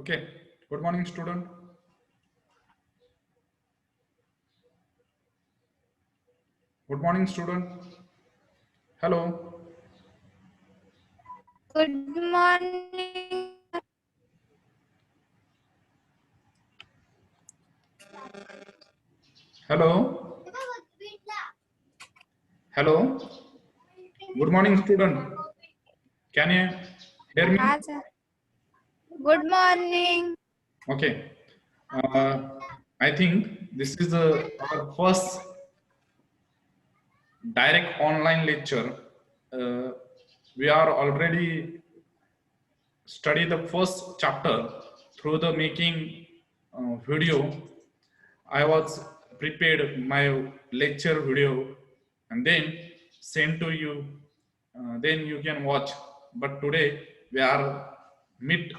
Okay. Good morning, student. Good morning, student. Hello. Good morning. Hello. Hello. Good morning, student. Can you hear me? Good morning. Okay. I think this is our first direct online lecture. Uh, we are already study the first chapter through the making video. I was prepared my lecture video and then sent to you. Then you can watch. But today we are meet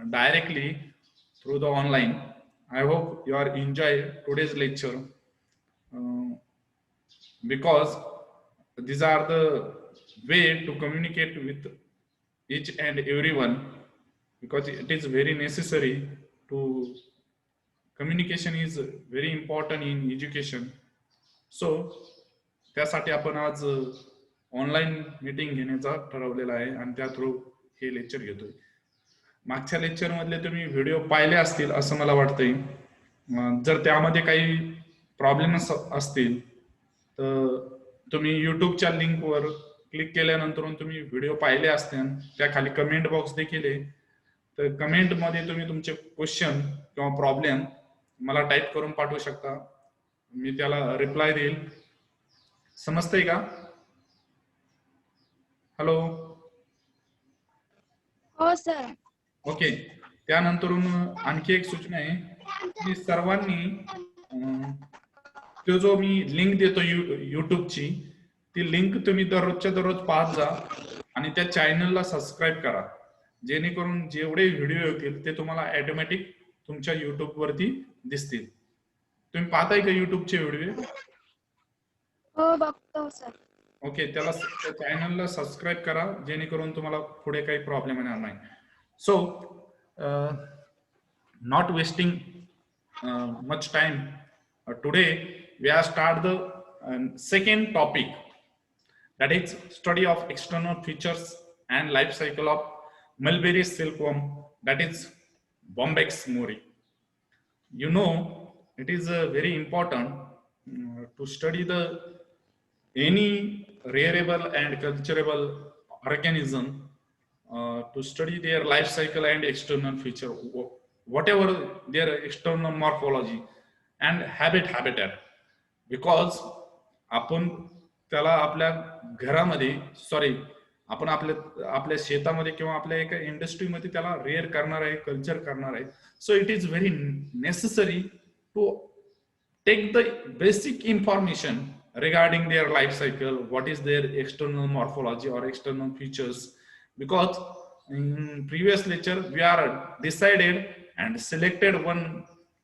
directly through the online. I hope you are enjoy today's lecture uh, because these are the way to communicate with each and everyone, because it is very necessary to communication is very important in education. सो त्यासाठी आपण आज online meeting घेण्याचा ठरवलेला आहे आणि त्या through हे lecture घेतोय. मागच्या लेक्चर मधले तुम्ही व्हिडिओ पाहिले असतील असं मला वाटतंय. जर त्यामध्ये काही प्रॉब्लेम्स असतील तर तुम्ही युट्यूबच्या लिंकवर क्लिक केल्यानंतर तुम्ही व्हिडिओ पाहिले असतील. त्या खाली कमेंट बॉक्स देखील आहे, तर कमेंट मध्ये तुम्ही तुमचे क्वेश्चन किंवा प्रॉब्लेम मला टाईप करून पाठवू शकता. मी त्याला रिप्लाय देईल. समजतंय का? हॅलो. हो सर. ओके. त्यानंतरून आणखी एक सूचना आहे की सर्वांनी तो जो मी लिंक देतो युट्यूबची, ती लिंक तुम्ही दररोजच्या दररोज पाहत जा आणि त्या चॅनलला सबस्क्राईब करा, जेणेकरून जेवढे व्हिडिओ येतील ते तुम्हाला ऑटोमॅटिक तुमच्या युट्यूब वरती दिसतील. तुम्ही पाहताय का युट्यूबचे व्हिडिओ? हो बघतो सर. ओके. त्याला चॅनलला सबस्क्राईब करा जेणेकरून तुम्हाला पुढे काही प्रॉब्लेम येणार नाही. सो not wasting much time, today we are start the second topic, that is study of external features and life cycle of mulberry silkworm, that is Bombyx mori. You know, it is very important to study the any rearable and culturable organism, to study their life cycle and external feature, whatever their external morphology and habitat, because आपण त्याला आपल्या घरामध्ये आपण आपल्या शेतामध्ये किंवा आपल्या एका इंडस्ट्रीमध्ये त्याला रेअर करणार आहे, कल्चर करणार आहे. So it is very necessary to take the basic information regarding their life cycle, what is their external morphology or external features, because in previous lecture we are decided and selected one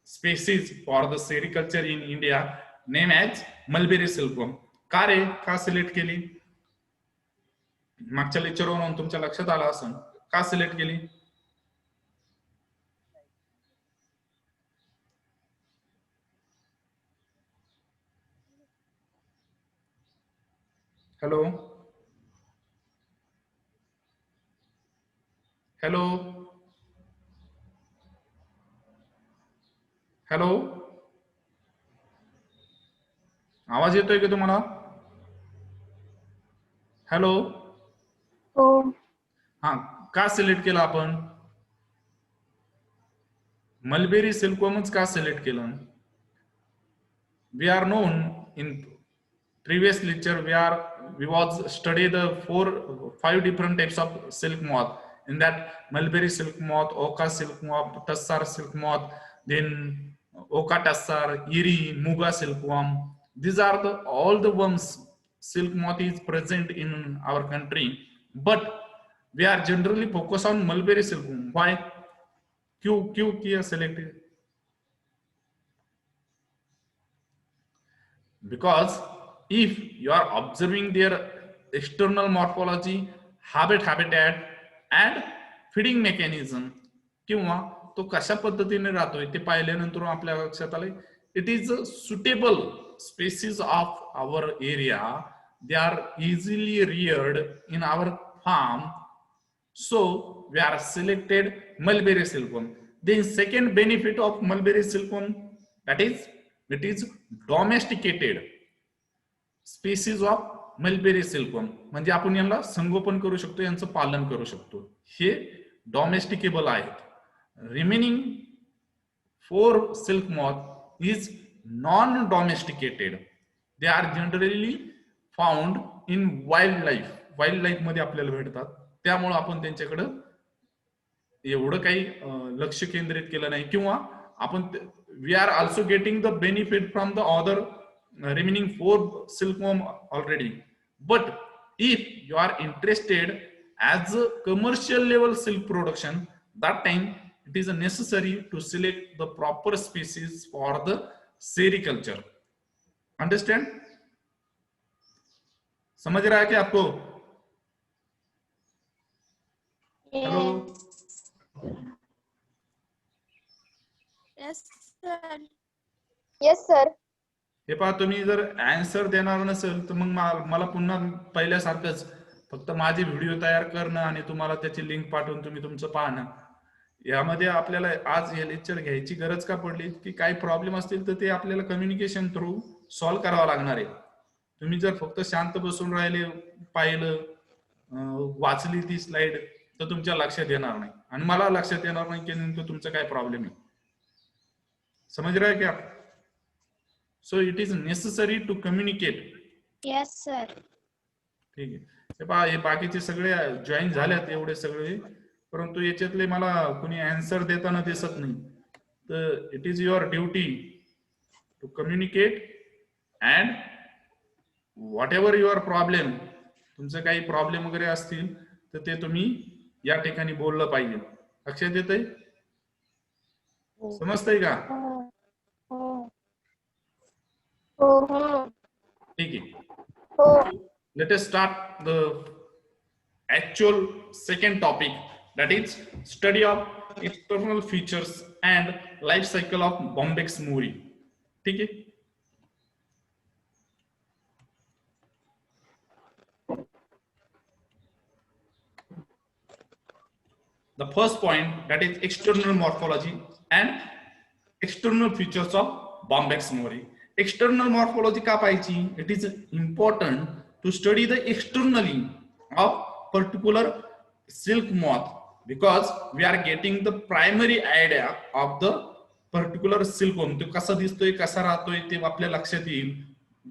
species for the sericulture in India named as mulberry silkworm. का select केली? मागच्या लेक्चरवरून तुमच्या लक्षात आला असेल का select केली? Hello hello hello, आवाज येतोय का तुम्हाला? हॅलो. हो. हा, का सिलेक्ट केलं आपण? मलबेरी सिल्कवर्मच का सिलेक्ट केलं? We are known in previous lecture we was study the 5 different types of silk moth. In that, mulberry silk moth, oka silk moth, tussar silk moth, then oka tussar, eri, muga silkworm. These are all the worms. Silk moth is present in our country, but we are generally focused on mulberry silkworm. Why? क्यों किया selected? Because if you are observing their external morphology, habitat and feeding mechanism, किंवा तो कशा पद्धतीने राहतोय ते पाहिल्यानंतर आपल्या लक्षात आलं it is suitable species of our area, they are easily reared in our farm, so we are selected mulberry silkworm. The second benefit of mulberry silkworm, that is it is domesticated species of mulberry silkworm. म्हणजे आपण यांना संगोपन करू शकतो, यांचं पालन करू शकतो. हे डॉमेस्टिकेबल आहेत. Remaining 4 silk moth is non-domesticated. They are generally found in wildlife. Wild मध्ये आपल्याला भेटतात. त्यामुळे आपण त्यांच्याकडे एवढं काही लक्ष केंद्रित केलं नाही, किंवा आपण we are also getting the benefit from the other remaining 4 silkworm already. But if you are interested as a commercial level silk production, that time it is necessary to select the proper species for the sericulture. Understand? समझ रहा है क्या आपको? Hello. Yes, sir. Yes, sir. हे पहा, तुम्ही जर answer देणार नसेल तर मग मला पुन्हा पहिल्यासारखंच फक्त माझे व्हिडिओ तयार करणं आणि तुम्हाला त्याची लिंक पाठवून तुम्ही तुमचं पाहणं. यामध्ये आपल्याला आज हे लेक्चर घ्यायची गरज का पडली की काही प्रॉब्लेम असतील तर ते आपल्याला कम्युनिकेशन थ्रू सॉल्व्ह करावं लागणार आहे. तुम्ही जर फक्त शांत बसून राहिले, पाहिलं, वाचली ती स्लाइड तर तुमच्या लक्षात येणार नाही आणि मला लक्षात येणार नाही की नेमकं तुमचं काय प्रॉब्लेम आहे. समझ रहा है क्या? So it is necessary to communicate. Yes, sir. ठीक आहे. हे पहा, हे बाकीचे सगळे जॉईन झाल्यात एवढे सगळे, परंतु याच्यातले मला कोणी आन्सर देताना दिसत नाही. तर it is your duty to communicate and whatever your problem, तुमचे काही प्रॉब्लेम वगैरे असतील तर ते तुम्ही या ठिकाणी बोललं पाहिजे. लक्षात येतंय? समजतंय का? ठीक आहे. Let us start the actual second topic, that is study of external features and life cycle of Bombyx mori. ठीक है. The first point, that is external morphology and external features of Bombyx mori. External morphology का पाहिजे? It is important to study the externally of particular silk moth, because we are getting the primary idea of the particular silkworm. तो कसा दिसतोय, कसा राहतोय ते आपल्या लक्षात येईल,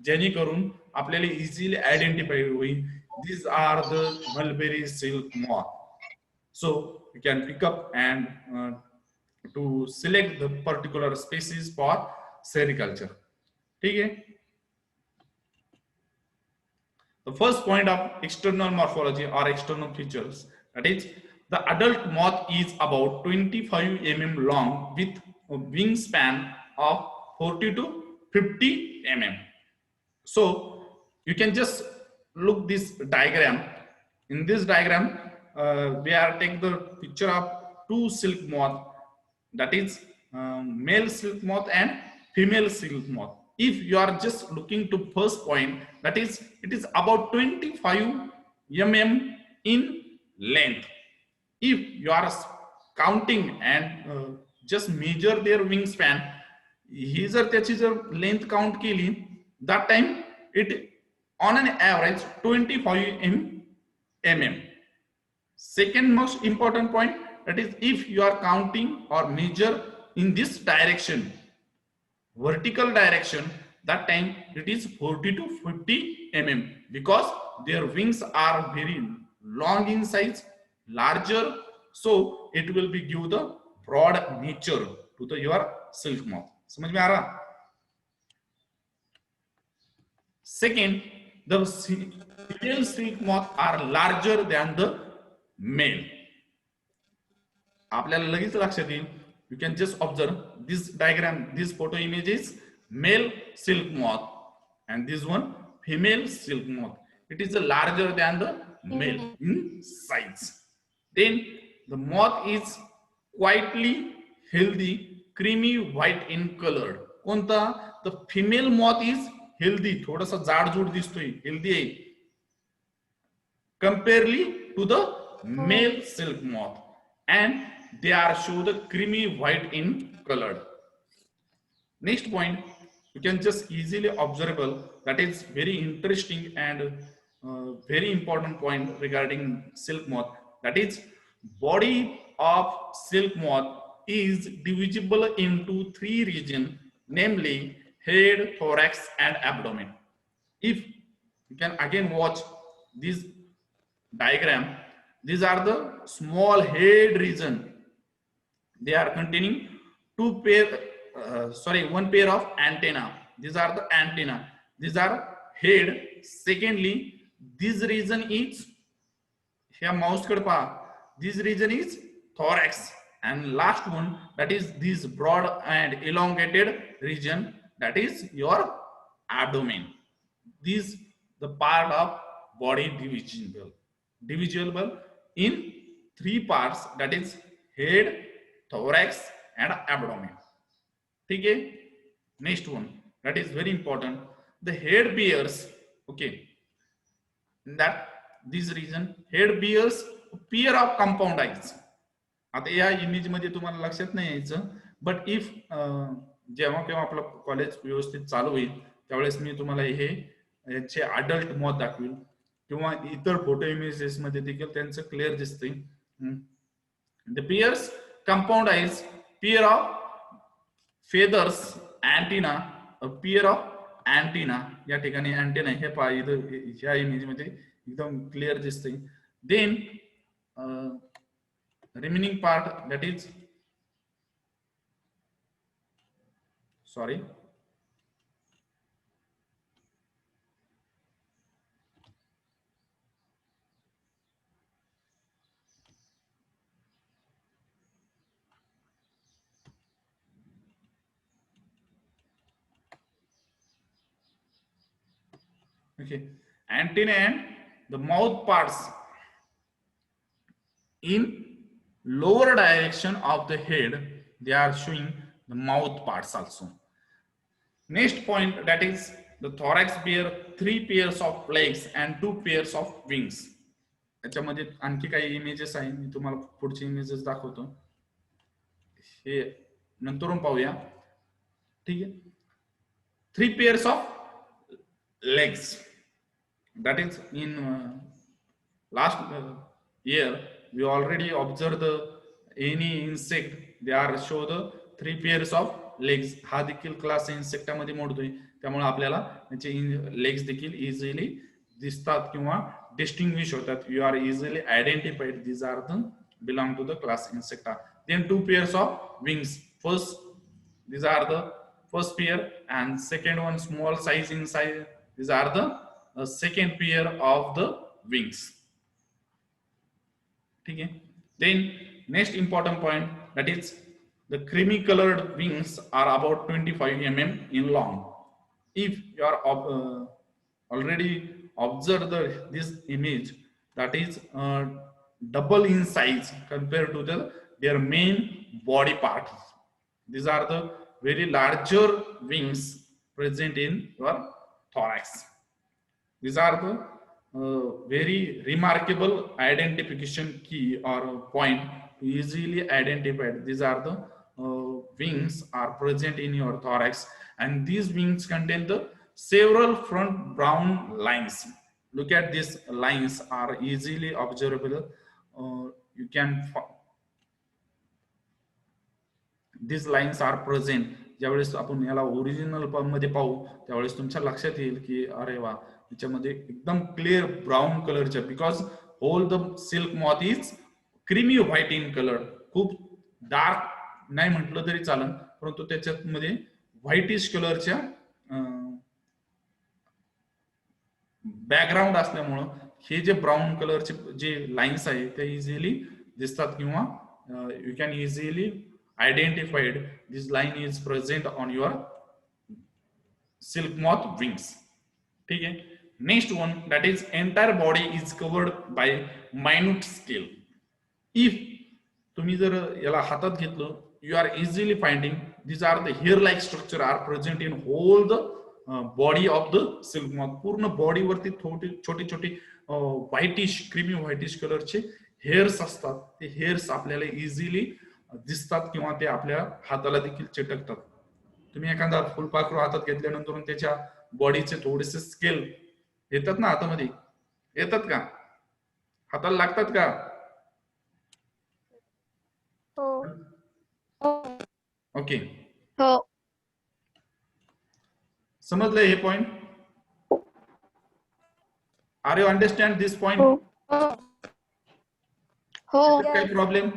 जेणेकरून आपल्याला इझिली आयडेंटिफाय होईल. These are the mulberry silk moth. So you can pick up and to select the particular species for sericulture. ठीक है. The first point of external morphology or external features, that is the adult moth is about 25 mm long with a wingspan of 40 to 50 mm. So you can just look this diagram. In this diagram we are taking the picture of 2 silk moth, that is male silk moth and female silk moth. If you are just looking to first point, that is it is about 25 mm in length. If you are counting and just measure their wingspan, ही जर त्याची जर length count केली, that time it on an average 25 mm. Second most important point, that is if you are counting or measure in this direction, vertical direction, that time it is 40 to 50 mm, because their wings are very long in size, larger, so it will be give the broad nature to the your silk moth. समझ में आ रहा? Second, the female silk moth are larger than the male. आपल्याला लगेच लक्षात येईल. You can just observe this diagram, this photo image is male silk moth and this one female silk moth. It is larger than the male in size. Then the moth is quietly healthy, creamy white in colored. कोणता? The female moth is healthy, थोडासा जाडजूड दिसतोय, healthy आहे, comparatively to the male silk moth, and they are show the creamy white in colored. Next point, you can just easily observable, that is very interesting and very important point regarding silk moth, that is body of silk moth is divisible into three regions, namely head, thorax and abdomen. If you can again watch this diagram, these are the small head region, they are containing one pair of antenna. These are the antenna, these are head. Secondly, this region is here mouse kadpa, this region is thorax, and last one, that is this broad and elongated region, that is your abdomen. This the part of body divisible in three parts, that is head, thorax and abdomen. ठीक है. Next one, that is very important, the head bears, okay, that this region head bears pair of compound eyes. आता या image मध्ये तुम्हाला लक्षात नाही यायचं, but if जेव्हा केव्हा आपलं कॉलेज व्यवस्थित चालू होईल त्यावेळेस मी तुम्हाला हे याचे अडल्ट मॉथ दाखवेल, किंवा इतर फोटो इमेजेस मध्ये देखील त्यांचं क्लिअर दिसतंय. The pairs compound eyes, pair of feathers, antenna, pair of antenna, या ठिकाणी अँटिना हे पहा इथं ह्या इमेज मध्ये एकदम क्लिअर दिसतंय. Then remaining part, that is sorry, okay, antenna and the mouth parts in lower direction of the head, they are showing the mouth parts also. Next point, that is the thorax bear 3 pairs of legs and 2 pairs of wings. याच्यामध्ये आणखी काही images आहे, मी तुम्हाला पुढचे images दाखवतो, हे नंतरून पाहूया. ठीक आहे. 3 pairs of legs, that is in last year we already observed any insect, they are show the 3 pairs of legs. हा देखील क्लास इन्सेक्ट मध्ये मोडतोय, त्यामुळे आपल्याला त्याचे लेग्स देखील इझिली दिसतात किंवा डिस्टिंग्विश होतात. You are easily identified, these are the belong to the class insecta. Then 2 pairs of wings, first these are the first pair and second one small size inside, these are the second pair of the wings. ठीक है. Then next important point, that is the creamy colored wings are about 25 mm in long. If you are already observed this image, that is double in size compared to their main body part. These are the very larger wings present in your thorax. These are the very remarkable identification key or point to easily identified. These are the wings are present in your thorax, and these wings contain the several front brown lines. Look at these lines are easily observable. You can these lines are present. ज्यावेळेस आपण याला original मध्ये पाहू त्यावेळेस तुमच्या लक्षात येईल की अरे वा, याच्यामध्ये एकदम क्लिअर ब्राऊन कलरच्या, because whole the silk moth is creamy white in colour. खूप डार्क नाही म्हटलं तरी चालेल, परंतु त्याच्यात मध्ये व्हाईटिश कलरच्या बॅकग्राऊंड असल्यामुळं हे जे ब्राऊन कलरचे जे लाईन्स आहेत ते इझिली दिसतात, किंवा you can easily identified this line is present on your silk moth wings. ठीक आहे. Next one, that is entire body is covered by minute scale. If तुम्ही जर याला हातात घेतलं, you are easily finding these are the hair like structure are present in whole the body of the silk moth. पूर्ण body वरती छोटी छोटी whitish creamy whitish कलरचे हेअर्स असतात. ते हेअर्स आपल्याला इझिली दिसतात किंवा ते आपल्या हाताला देखील चिटकतात. तुम्ही एखादा फुलपाखरू हातात घेतल्यानंतर त्याच्या बॉडीचे थोडेसे स्केल येतात ना हातामध्ये, येतात का, हाताला लागतात का? ओके, हो. समजलं हे point? Are you understand this point? हो. काही problem?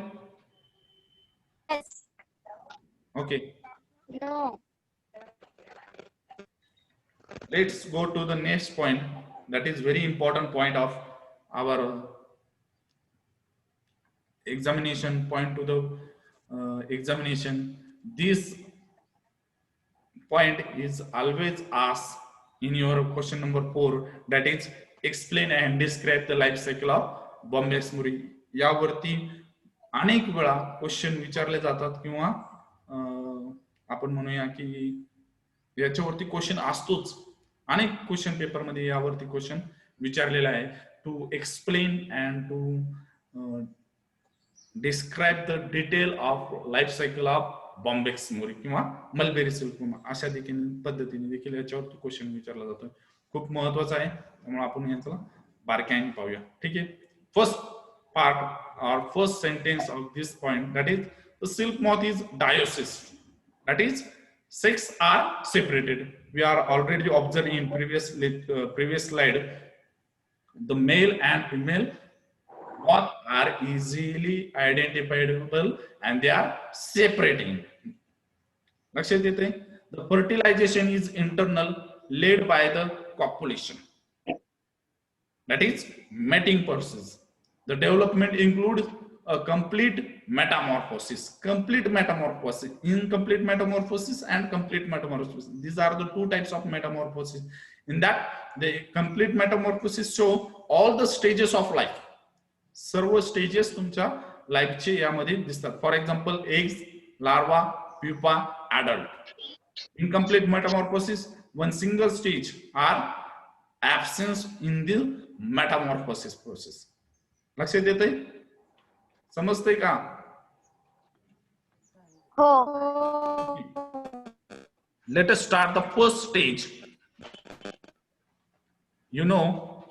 Yes. Okay, No. let's go to the next point. That is very important point of our examination, point to the examination. This point is always asked in your question number 4, that is explain and describe the life cycle of Bombyx muri. यावरती अनेक वेळा question विचारले जातात किंवा आपण म्हणूया की याच्यावरती क्वेश्चन असतोच. अनेक क्वेश्चन पेपर मध्ये यावरती क्वेश्चन विचारलेला आहे. To explain and to describe the detail of life cycle of bombyx mori किंवा मलबेरी सिल्क अशा देखील पद्धतीने देखील याच्यावरती क्वेश्चन विचारला जातो. खूप महत्वाचा आहे, त्यामुळे आपण याचा बारकाईने पाहूया. ठीक आहे. First part or first sentence of this point, that is the silk moth is dioecious, that is sex are separated. We are already observing in previous slide the male and female moth are easily identifiable and they are separating. लक्षात येते. The fertilization is internal, led by the copulation, that is mating process. The development includes a complete metamorphosis, incomplete metamorphosis and complete metamorphosis. These are the two types of metamorphosis. In that, the complete metamorphosis show all the stages of life. सर्व stages तुमच्या लाईफचे यामध्ये दिसतात. For example eggs, larva, pupa, adult. Incomplete metamorphosis, one single stage are absence in the metamorphosis process. लक्षात येते? समजते का? हो. Let us start the first stage. You know,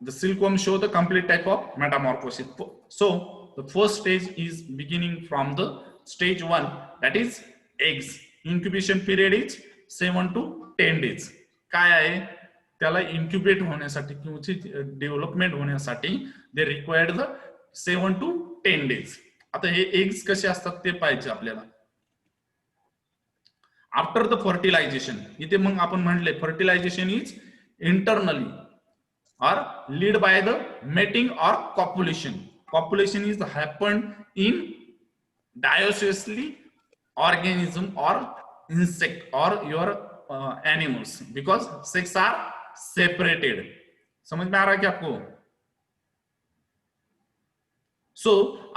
the silkworm show the complete type of metamorphosis. So the first stage is beginning from the stage 1, that is eggs. Incubation period is 7 to 10 days. काय आहे? त्याला incubate होण्यासाठी किंवा development होण्यासाठी they required the 7 to 10 days. आता हे eggs कसे असतात ते पाहिजे आपल्याला. आफ्टर द फर्टिलायझेशन, इथे मग आपण म्हणले fertilisation is internally or led by the mating or copulation. Copulation is happened in dioeciously organism or insect or your animals because sex are separated. समझ में आ रहा है क्या आपको? So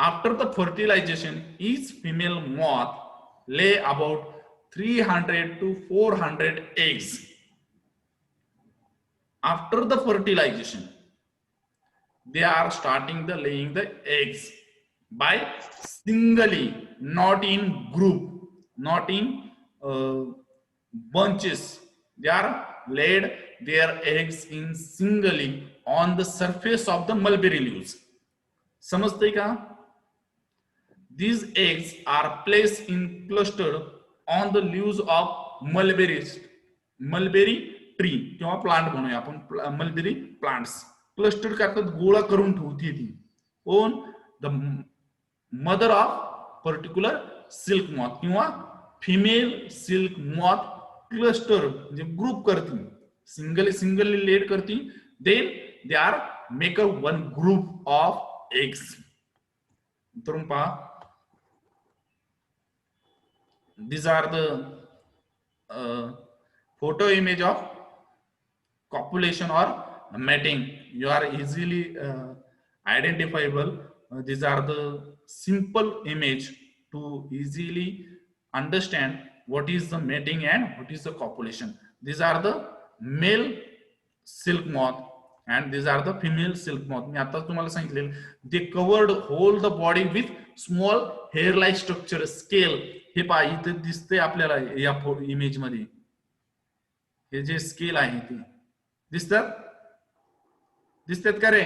after the fertilization, each female moth lay about 300 to 400 eggs. After the fertilization, they are starting the laying the eggs by singly, not in group, not in bunches. They are laid their eggs in singly on the surface of the mulberry leaves. समझते का? These eggs are placed in cluster on the leaves of mulberry tree किंवा plant म्हणूया आपण, mulberry plants cluster करतात, गोळा करून ठेवते ती on the mother of particular silk moth किंवा फिमेल सिल्क मॉथ क्लस्टर म्हणजे ग्रुप करते, सिंगली लेड करते, then they are make a one group of eggs. तर पहा, these are the photo image of copulation or mating. You are easily identifiable. These are the simple image to easily understand what is the mating and what is the copulation. These are the male silk moth and these are the female silk moth. मी आता तुम्हाला सांगितलेलं, they covered whole the body with small hair like structure scale. हे पहा इथे दिसते आपल्याला या image मध्ये, हे जे scale आहे ते दिसतात का रे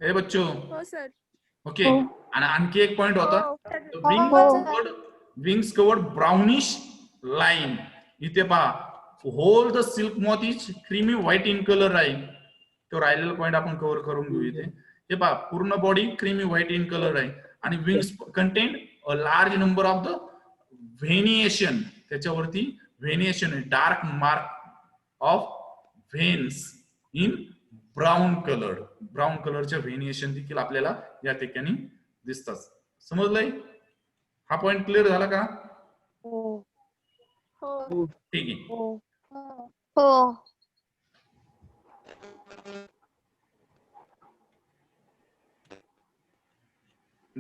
ए बच्चो? हो सर. ओके. आणि आणखी एक पॉइंट होता, हो. Wings covered brownish line. इथे पहा whole the silk moth is creamy white in colour आहे. तो राहिलेला पॉइंट आपण कव्हर करून घेऊ. इथे हे पहा पूर्ण body creamy white in colour आहे आणि wings contain a large number of the venation. त्याच्यावरती व्हेनिएशन आहे, dark mark of veins in brown colour. Brown कलरच्या व्हेनिएशन देखील आपल्याला या ठिकाणी दिसतात. समजलंय? हा पॉइंट क्लिअर झाला का? हो. हो. ठीक आहे. हो. हो.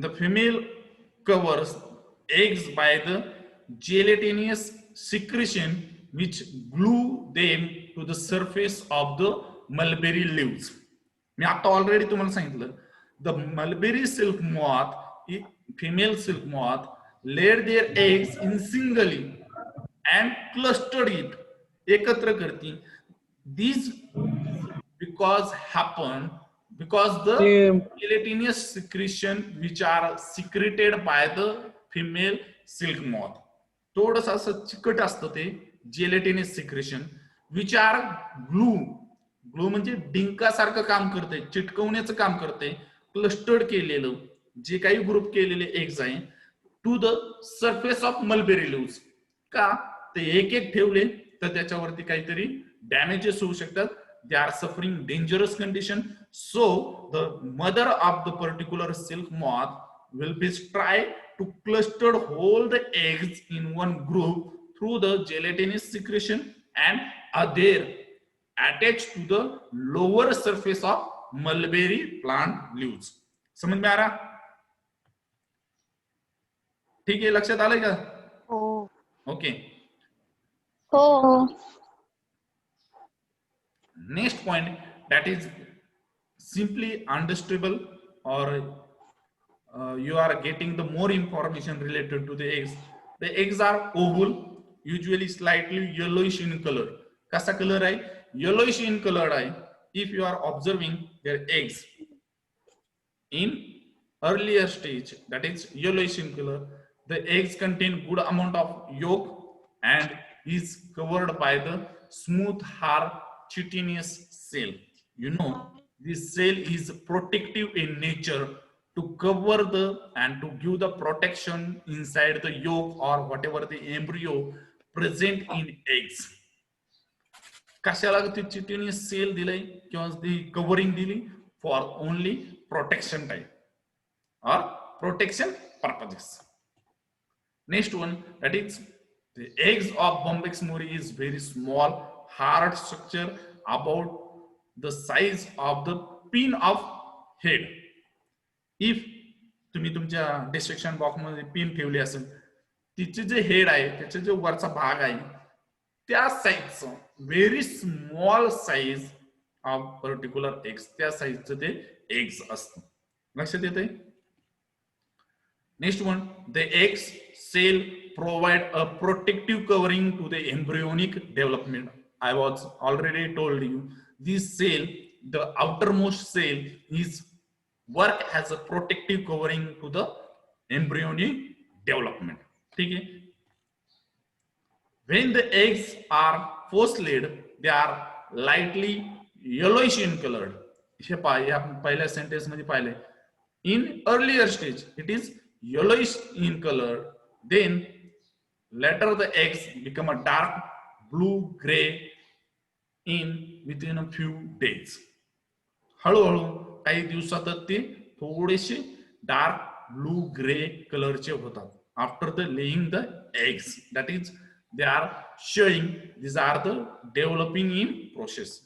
The female covers eggs by the gelatinous secretion which glue them to the surface of the mulberry leaves. मी आता ऑलरेडी तुम्हाला सांगितलं, the mulberry silk moth, female silk moth, laid their eggs in singly and clustered it. एकत्र करती. These because the gelatinous secretion which are secreted by the female silk moth. थोडस असं चिकट असतं ते gelatinous secretion which are glue म्हणजे डिंकासारखं काम करते, चिटकवण्याचं काम करते. क्लस्टर्ड केलेलं जे काही ग्रुप केलेले एग्स आहे to the surface of mulberry leaves. का ते एक एक ठेवले तर त्याच्यावरती काहीतरी डॅमेजेस होऊ शकतात. They are suffering dangerous condition. So the mother of the particular silk moth will be try to cluster all the eggs in one group through the gelatinous secretion and are there attached to the lower surface of mulberry plant leaves. समझ में आ रहा? ठीक है, लक्षात आलंय का? हो. Okay. हो. Next point that is simply understandable or you are getting the more information related to the eggs. The eggs are oval, usually slightly yellowish in color. कसा color आहे? Yellowish in color आहे. If you are observing their eggs in earlier stage, that is yellowish in color, the eggs contain good amount of yolk and is covered by the smooth hard chitinous cell. You know, this cell is protective in nature to cover the and to give the protection inside the yolk or whatever the embryo present in eggs. कशाला ती chitinous cell दिलंय किंवा ती covering दिली? For only protection type or protection purposes. Next one, that is the eggs of Bombyx mori is very small, hard structure about the size of the pin of head. If तुम्ही तुमच्या description box मध्ये pin ठेवली असेल, तिचे जे head आहे त्याचा जो वरचा भाग आहे त्या साइजचं very small size of particular eggs, त्या साइजचं ते एग्स असतं. लक्षात येतंय? Next one, the eggs cell provide a protective covering to the embryonic development. I was already told you this cell, the outermost cell, is work as a protective covering to the embryonic development. ठीक है? When the eggs are first laid, they are lightly yellowish in color. हे पहिल्या sentence मध्ये पाहिले. In earlier stage, it is yellowish in color. Then later the eggs become a dark blue gray in within a few days. हळूहळू काही दिवसातच ते थोडेसे dark blue grey कलरचे होतात. After the laying the eggs, that is they are showing these are the developing in process.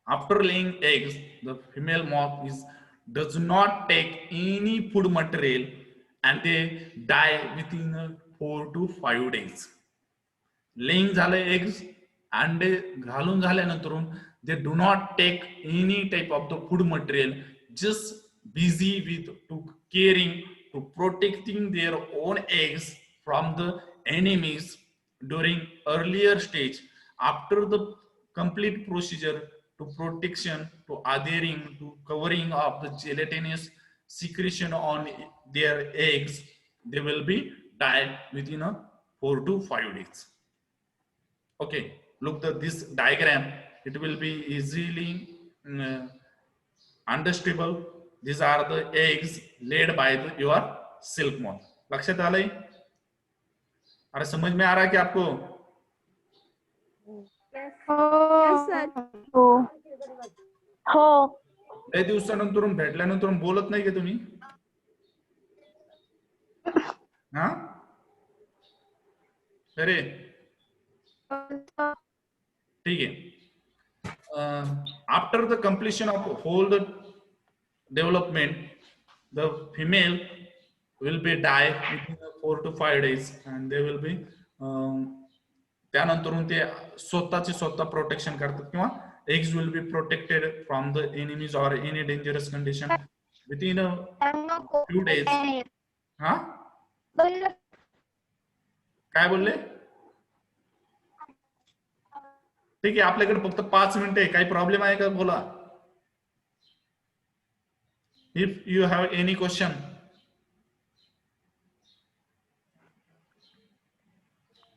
After laying eggs, the female moth is does not take any food material and they die within 4 to 5 days. Laying झाले eggs अंडे घालून झाल्यानंतर they do not take any type of the food material, just busy with to caring to protecting their own eggs from the enemies during earlier stage. After the complete procedure to protection, to adhering, to covering of the gelatinous secretion on their eggs, they will be died within 4 to 5 days. Okay, look at this diagram. It will be easily understandable. These are the eggs laid by your silk moth. लक्षात आलंय? अरे समझ में आ रहा है क्या आपको? हो हो लय दिवसानंतर भेटल्यानंतर बोलत नाही का तुम्ही? हा अरे ठीक आहे. After the completion of whole the development the female will be die within 4 to 5 days and they will be त्यानंतर ते स्वतःचे स्वतः प्रोटेक्शन करतात किंवा eggs will be protected from the enemies or any dangerous condition within a few days. हा काय बोलले? ठीक आहे, आपल्याकडे फक्त 5 मिनिटं आहे. काही प्रॉब्लेम आहे का? बोला. If you have any question.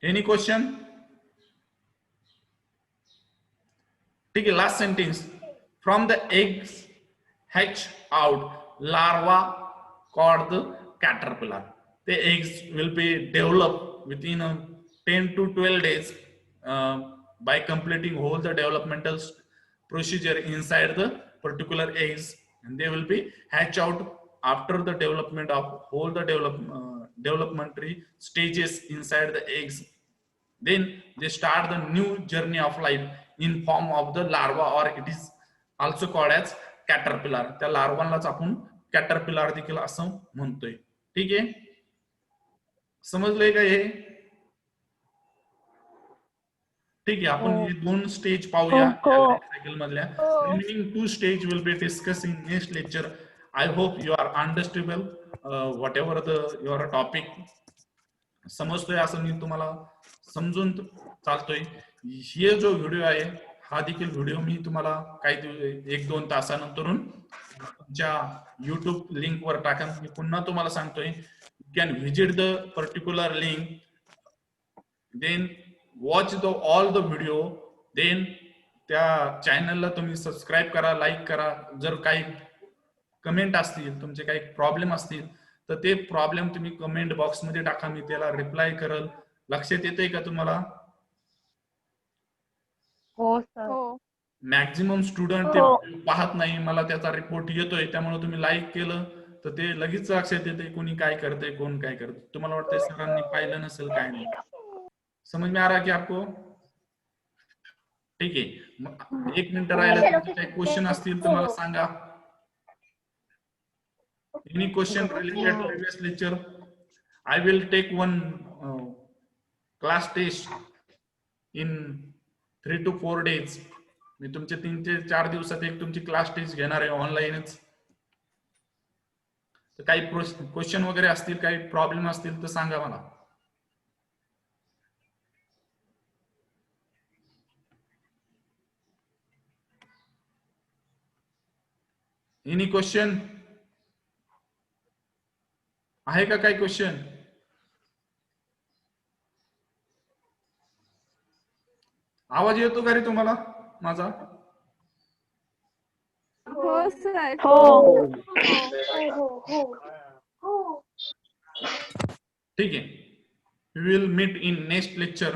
Any question? ठीक है, last sentence. From the eggs hatch out larva called the caterpillar. The eggs will be developed within 10 to 12 days by completing all the developmental procedure inside the particular eggs, and they will be hatch out after the development of all the developmentary stages inside the eggs. Then they start the new journey of life in form of the larva, or it is also called as caterpillar. त्या लार्वांनाच आपण caterpillar देखील असं म्हणतोय. ठीक आहे, समजलंय का हे? ठीक आहे, आपण हे 2 स्टेज पाहूया सायकल मधल्या. Remaining 2 stage will be discuss in next lecture. I hope you are understandable whatever the your topic. समजतोय असं मी तुम्हाला समजून चालतोय. हे जो व्हिडिओ आहे हा देखील व्हिडिओ मी तुम्हाला काही 1-2 तासानंतर तुमच्या YouTube लिंक वर टाकेन. मी पुन्हा तुम्हाला सांगतोय, you can visit the particular link, then watch the all the video, then त्या चॅनलला तुम्ही सबस्क्राईब करा, लाईक करा. जर काही कमेंट असतील, तुमचे काही प्रॉब्लेम असतील तर ते प्रॉब्लेम तुम्ही कमेंट बॉक्स मध्ये टाका, मी त्याला रिप्लाय करल. लक्षात येतंय का तुम्हाला? हो सर. मॅक्झिमम स्टुडंट ते पाहत नाही, मला त्याचा रिपोर्ट येतोय, त्यामुळे तुम्ही लाईक केलं तर ते लगेच लक्षात येते कोणी काय करतंय, कोण काय करतंय. तुम्हाला वाटतंय सरांनी पाहिलं नसेल, काय नाही. समज में आ रहा की आपको? ठीक आहे, 1 मिनिट राहिलं. काही क्वेश्चन असतील तर मला सांगा. Any question related to previous lecture? I will take one class test in 3 to 4 days. मी तुमचे 3 ते 4 दिवसात एक तुमची क्लास टेस्ट घेणार आहे ऑनलाईनच. तर काही क्वेश्चन वगैरे असतील, काही प्रॉब्लेम असतील तर सांगा मला. एनी क्वेश्चन आहे का? काही क्वेश्चन? आवाज येतो का रे तुम्हाला माझा? हो सर. ठीक आहे, we will meet in next lecture.